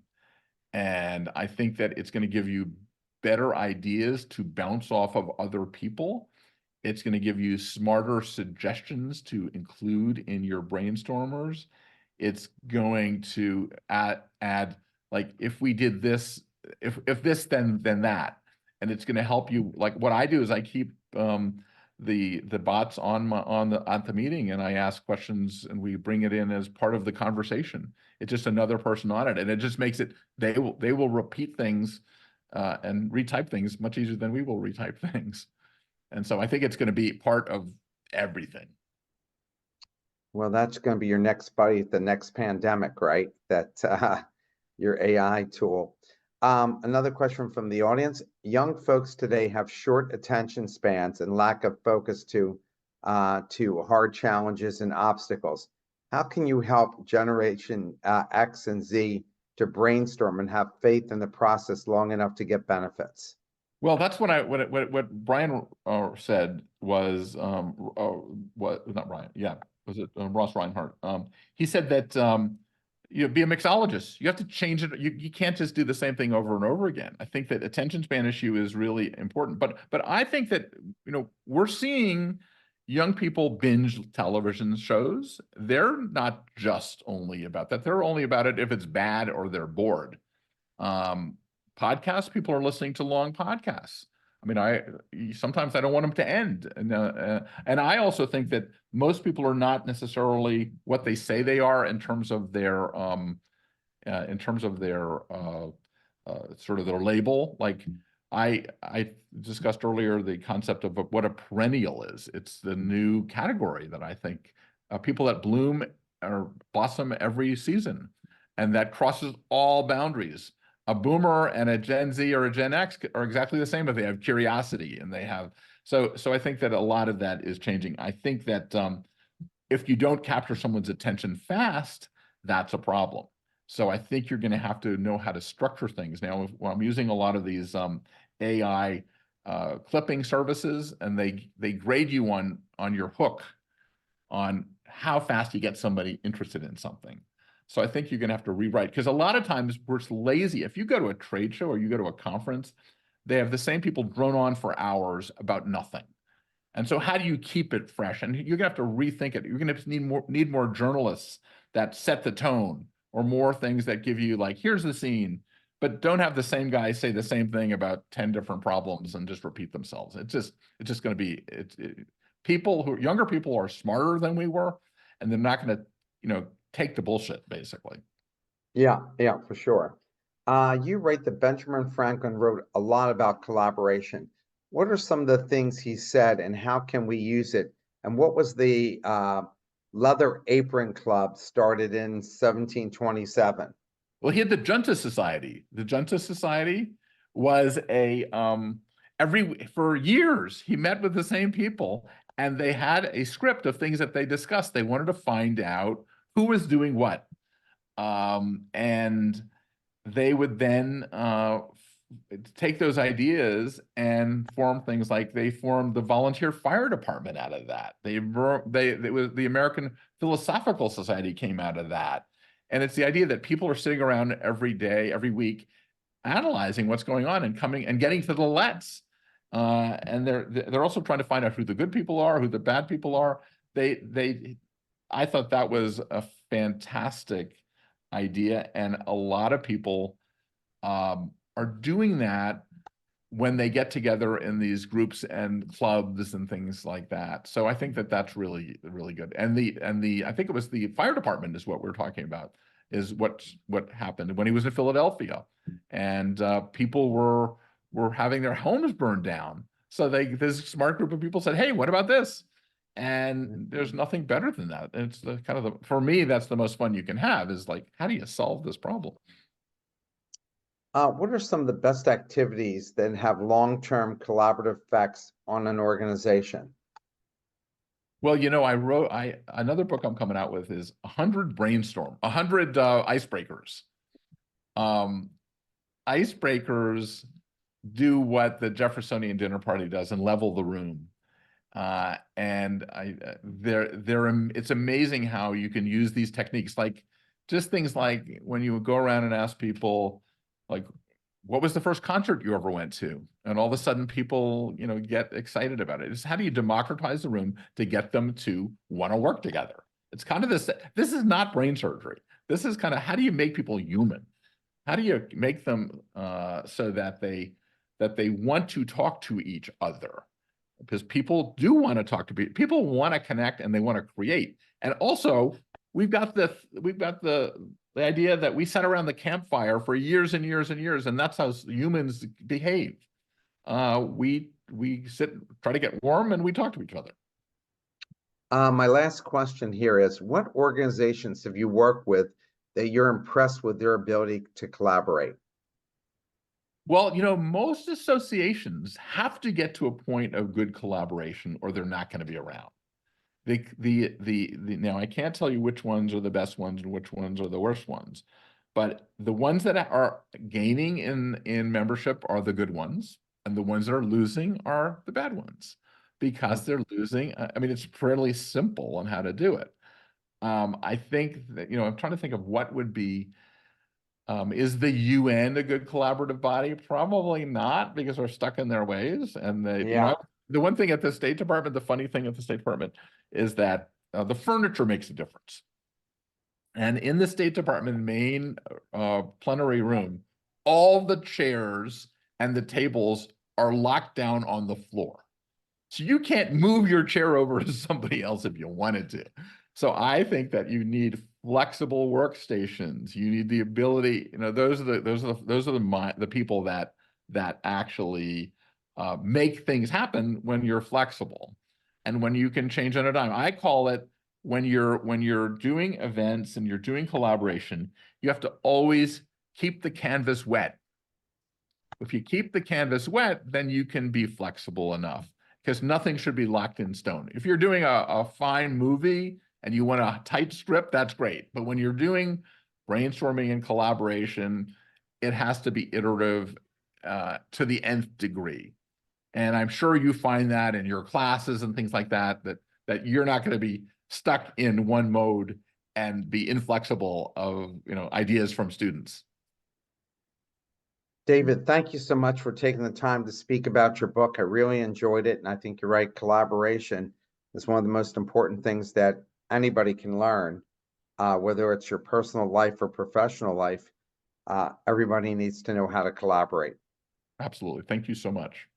And I think that it's going to give you better ideas to bounce off of other people. It's going to give you smarter suggestions to include in your brainstormers. It's going to add like, if we did this, if this, then that. And it's going to help you. Like, what I do is I keep the bots on the meeting, and I ask questions, and we bring it in as part of the conversation. It's just another person on it, and it just makes it, they will repeat things and retype things much easier than we will retype things. And so I think it's going to be part of everything. Well, that's going to be your next buddy at the next pandemic, right? That your AI tool. Another question from the audience. Young folks today have short attention spans and lack of focus to hard challenges and obstacles. How can you help Generation X and Z to brainstorm and have faith in the process long enough to get benefits? Well, that's what Brian said was not Brian, yeah, was it Ross Reinhardt? He said that be a mixologist. You have to change it. You can't just do the same thing over and over again. I think that attention span issue is really important. But I think that we're seeing young people binge television shows. They're not just only about that. They're only about it if it's bad or they're bored. Podcasts, people are listening to long podcasts. I mean, sometimes I don't want them to end. And I also think that most people are not necessarily what they say they are in terms of their sort of their label. Like I discussed earlier the concept of what a perennial is. It's the new category that I think people that bloom or blossom every season, and that crosses all boundaries. A boomer and a Gen Z or a Gen X are exactly the same, but they have curiosity, and they have, so I think that a lot of that is changing. I think that if you don't capture someone's attention fast, that's a problem. So I think you're going to have to know how to structure things. Now, I'm using a lot of these AI clipping services, and they grade you on your hook on how fast you get somebody interested in something. So I think you're going to have to rewrite, because a lot of times we're lazy. If you go to a trade show or you go to a conference, they have the same people drone on for hours about nothing. And so how do you keep it fresh? And you're gonna have to rethink it. You're gonna need more journalists that set the tone, or more things that give you like, here's the scene, but don't have the same guy say the same thing about 10 different problems and just repeat themselves. It's just gonna be younger people are smarter than we were, and they're not gonna, take the bullshit basically. Yeah, yeah, for sure. You write that Benjamin Franklin wrote a lot about collaboration. What are some of the things he said, and how can we use it? And what was the Leather Apron Club started in 1727? Well, he had the Junta Society. The Junta Society was for years he met with the same people, and they had a script of things that they discussed. They wanted to find out who was doing what. And they would then take those ideas and form things like they formed the volunteer fire department out of that. It was the American Philosophical Society came out of that. And it's the idea that people are sitting around every day, every week, analyzing what's going on and coming and getting to the let's. And they're also trying to find out who the good people are, who the bad people are. I thought that was a fantastic idea, and a lot of people are doing that when they get together in these groups and clubs and things like that. So I think that that's really, really good. And I think it was the fire department is what we're talking about, is what happened when he was in Philadelphia, and people were having their homes burned down. So this smart group of people said, "Hey, what about this?" And there's nothing better than that. It's for me, that's the most fun you can have, is like, how do you solve this problem? What are some of the best activities that have long-term collaborative effects on an organization? Well, another book I'm coming out with is 100 icebreakers. Um, Icebreakers do what the Jeffersonian dinner party does and level the room. It's amazing how you can use these techniques, like just things like when you would go around and ask people, like, what was the first concert you ever went to? And all of a sudden people, get excited about it. It's how do you democratize the room to get them to want to work together? It's kind of this is not brain surgery. This is kind of, how do you make people human? How do you make them so that they want to talk to each other? Because people do want to talk to people. People want to connect and they want to create. And also, we've got the idea that we sat around the campfire for years and years and years, and that's how humans behave. We sit, try to get warm, and we talk to each other. My last question here is, what organizations have you worked with that you're impressed with their ability to collaborate? Well, most associations have to get to a point of good collaboration, or they're not going to be around. Now I can't tell you which ones are the best ones and which ones are the worst ones, but the ones that are gaining in membership are the good ones, and the ones that are losing are the bad ones, because they're losing. I mean, it's fairly simple on how to do it. I think that, I'm trying to think of what would be. Is the UN a good collaborative body? Probably not, because we're stuck in their ways. And Yeah. the one thing at the State Department, the funny thing at the State Department is that the furniture makes a difference. And in the State Department main plenary room, all the chairs and the tables are locked down on the floor. So you can't move your chair over to somebody else if you wanted to. So I think that you need flexible workstations. You need the ability, those are the people that actually make things happen when you're flexible and when you can change on a dime. I call it, when you're doing events and you're doing collaboration, you have to always keep the canvas wet. If you keep the canvas wet, then you can be flexible enough, because nothing should be locked in stone. If you're doing a fine movie and you want a tight script, that's great. But when you're doing brainstorming and collaboration, it has to be iterative to the nth degree. And I'm sure you find that in your classes and things like that you're not going to be stuck in one mode and be inflexible of ideas from students. David, thank you so much for taking the time to speak about your book. I really enjoyed it, and I think you're right. Collaboration is one of the most important things that anybody can learn, whether it's your personal life or professional life. Everybody needs to know how to collaborate. Absolutely. Thank you so much.